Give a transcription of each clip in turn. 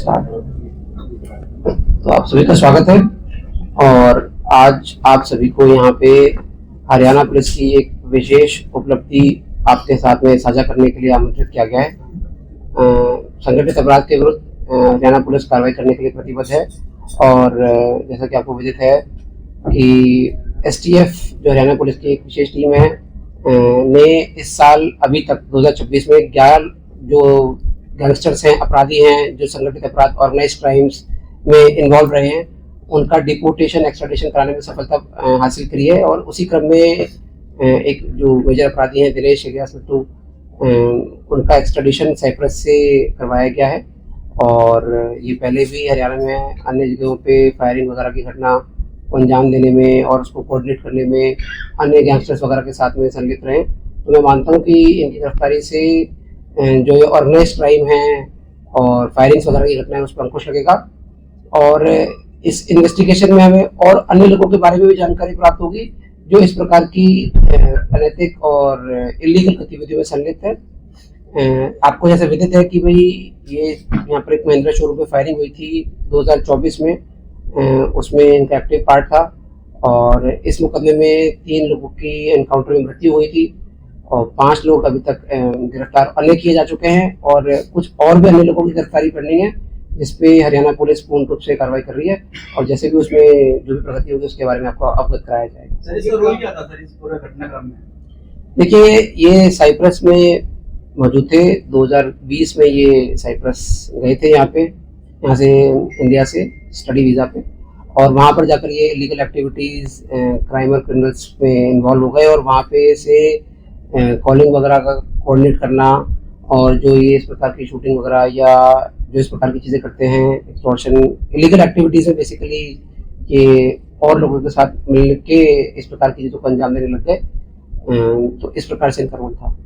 तो आप सभी का स्वागत है और आज आप सभी को यहाँ पे हरियाणा पुलिस की एक विशेष उपलब्धि आपके साथ में साझा करने के लिए आमंत्रित किया गया है। संगठित अपराध के विरुद्ध हरियाणा पुलिस कार्रवाई करने के लिए प्रतिबद्ध है और जैसा कि आपको विदित है कि एसटीएफ जो हरियाणा पुलिस की एक विशेष टीम है ने इस साल अभी तक 2026 में 11 जो गैंगस्टर्स हैं, अपराधी हैं, जो संगठित अपराध ऑर्गेनाइज्ड क्राइम्स में इन्वॉल्व रहे हैं, उनका डिपोर्टेशन एक्स्ट्राडिशन कराने में सफलता हासिल करी है। और उसी क्रम में एक जो मेजर अपराधी हैं दिनेश इलियास मिट्टू, उनका एक्स्ट्राडिशन साइप्रस से करवाया गया है। और ये पहले भी हरियाणा में अन्य जगहों पे फायरिंग वगैरह की घटना को अंजाम देने में और उसको कोऑर्डिनेट करने में अन्य गैंगस्टर्स वगैरह के साथ में संलिप्त रहे। तो मैं मानता हूँ कि इनकी गिरफ्तारी से जो ये ऑर्गेनाइज्ड क्राइम है और फायरिंग्स वगैरह की घटनाएं उस पर अंकुश लगेगा और इस इन्वेस्टिगेशन में हमें और अन्य लोगों के बारे में भी जानकारी प्राप्त होगी जो इस प्रकार की अनैतिक और इलीगल गतिविधियों में संलिप्त है। आपको जैसे विदित है कि भाई ये यहाँ पर एक महिंद्रा शोरूम में फायरिंग हुई थी 2024 में, उसमें इनका एक्टिव पार्ट था और इस मुकदमे में 3 लोगों की एनकाउंटर में मृत्यु हुई थी और 5 लोग अभी तक गिरफ्तार अन्य किए जा चुके हैं और कुछ और भी अन्य लोगों की गिरफ्तारी पेंडिंग है, जिसपे हरियाणा पुलिस पूर्ण रूप से कार्रवाई कर रही है और जैसे भी उसमें जो भी प्रगति होगी उसके बारे में आपको अवगत कराया जाएगा। सर, इसका रोल क्या था सर इस पूरे घटनाक्रम में? देखिए, ये साइप्रस में मौजूद थे। 2020 में ये साइप्रस गए थे यहाँ से इंडिया से स्टडी वीज़ा पे और वहाँ पर जाकर ये इलीगल एक्टिविटीज़ क्राइम और क्रिमिनल्स में इन्वॉल्व हो गए और वहाँ पे से कॉलिंग वगैरह का कोऑर्डिनेट करना और जो ये इस प्रकार की शूटिंग वगैरह या जो इस प्रकार की चीज़ें करते हैं, एक्सटॉर्शन, इलीगल एक्टिविटीज़ में बेसिकली ये और लोगों के साथ मिल के इस प्रकार की चीज़ों को अंजाम देने लग गए। तो इस प्रकार से इनका रोल था।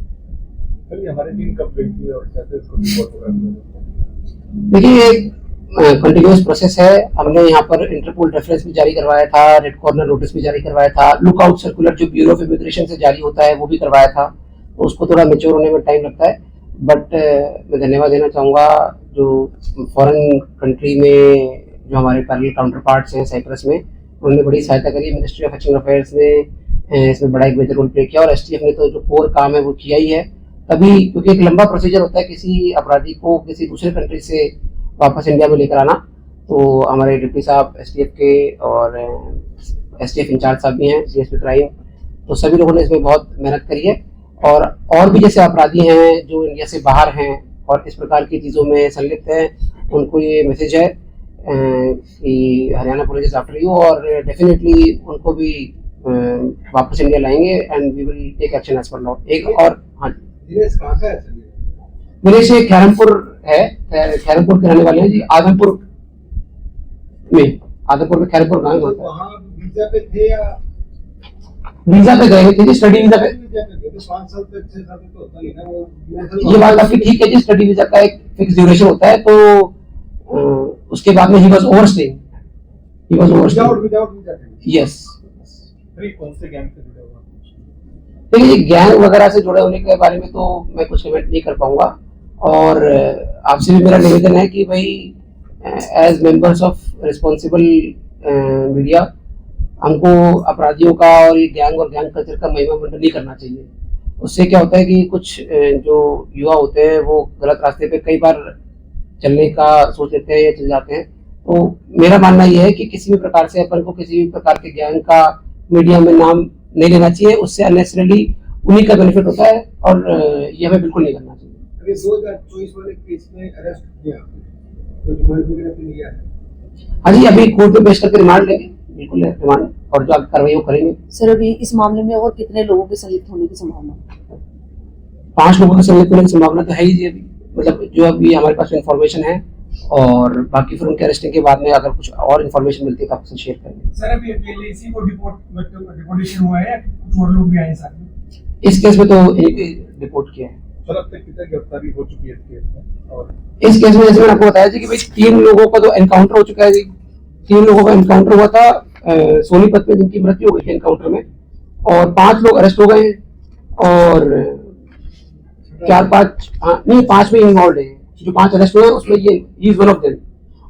हमारी टीम कब गई थी और कैसे इसको रिपोर्ट हो रहा है? देखिए, कंटिन्यूस प्रोसेस है। हमने यहाँ पर इंटरपोल रेफरेंस भी जारी करवाया था, रेड कॉर्नर नोटिस भी जारी करवाया था, लुकआउट सर्कुलर जो ब्यूरो ऑफ इमिग्रेशन से जारी होता है वो भी करवाया था। तो उसको थोड़ा मैच्योर होने में टाइम लगता है, बट मैं धन्यवाद देना चाहूँगा जो फॉरेन कंट्री में जो हमारे पैरेलल काउंटर पार्ट्स हैं साइप्रस में, उन्होंने बड़ी सहायता करी। मिनिस्ट्री ऑफ एक्सटर्नल अफेयर्स ने इसमें बड़ा एक मेजर रोल प्ले किया और एसटीएफ ने तो जो कोर काम है वो किया ही है। तभी क्योंकि एक लंबा प्रोसीजर होता है किसी अपराधी को किसी दूसरे कंट्री से वापस इंडिया में लेकर आना, तो हमारे डिप्टी साहब एसटीएफ के और एसटीएफ इंचार्ज साहब भी हैं डीएसपी क्राइम, तो सभी लोगों ने इसमें बहुत मेहनत करी है। और भी जैसे अपराधी हैं जो इंडिया से बाहर हैं और इस प्रकार की चीज़ों में संलिप्त हैं, उनको ये मैसेज है कि Haryana police is after you और डेफिनेटली उनको भी वापस इंडिया लाएंगे and we will take action as per law. एक और हाँ, दिनेश खैरमपुर है, खैरमपुर के रहने वाले हैं जी। आदमपुर में खैरमपुर गाँव है। वीजा पे थे या वीजा पे गए थे जी, स्टडी वीजा पे। 5 साल तक 6 साल तक तो होता नहीं ना वो। ये बात आपकी ठीक है जी, स्टडी वीजा का एक फिक्स ड्यूरेशन होता है, तो उसके बाद में ही वाज ओवरस्टेइंग यस। कौन से गैंग से जुड़े हुआ? देखिए, गैंग वगैरह से जुड़े होने के बारे में तो मैं कुछ कमेंट नहीं कर पाऊंगा और आपसे भी मेरा निवेदन है कि भाई as members of responsible media हमको अपराधियों का और ये गैंग और गैंग कल्चर का महिमा मंडन नहीं करना चाहिए। उससे क्या होता है कि कुछ जो युवा होते हैं वो गलत रास्ते पे कई बार चलने का सोच लेते हैं या चल जाते हैं। तो मेरा मानना ये है कि किसी भी प्रकार से अपन को किसी भी प्रकार के गैंग का मीडिया में नाम नहीं लेना चाहिए, उससे अननेसेसरली उन्हीं का बेनिफिट होता है और ये हमें बिल्कुल नहीं करना चाहिए। अभी 2024 वाले केस में अरेस्ट किया तो रिमांड वगैरह पे लिया है? हाँ जी, अभी कोर्ट में पेश करके रिमांड लेंगे, बिल्कुल रिमांड और जो कार्रवाई वो करेंगे। सर, अभी इस मामले में और कितने लोगों के संलिप्त होने की संभावना? 5 लोगों के संलिप्त होने की संभावना तो है ही जी। अभी मतलब जो अभी हमारे पास इन्फॉर्मेशन है और बाकी फिर उनके अरेस्टिंग के बाद में अगर कुछ और इन्फॉर्मेशन मिलती है तो आपसे शेयर करेंगे। सर, अभी अकेले इसी को डिपोर्टेशन हुआ है, कुछ और लोग भी आए साथ में? इस केस में तो रिपोर्ट किया है। सर, अब तक कितनी गिरफ्तारी हो चुकी है इस केस में? और इस केस में जैसे मैंने आपको बताया जी कि भाई 3 लोगों का तो एनकाउंटर हो चुका है जी। 3 लोगों का एनकाउंटर हुआ था सोनीपत में, जिनकी मृत्यु हो गई थी एनकाउंटर में, और 5 लोग अरेस्ट हो गए हैं और 4-5 नहीं 5 में इन्वॉल्व है। जो 5 अरेस्ट हुए हैं उसमें ये इज वन ऑफ देम।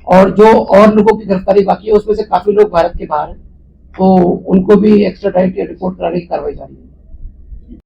और जो और लोगों की गिरफ्तारी बाकी है उसमें से काफी लोग भारत के बाहर हैं, तो उनको भी एक्स्ट्राडाइट या रिपोर्ट कराने की कार्रवाई जारी है।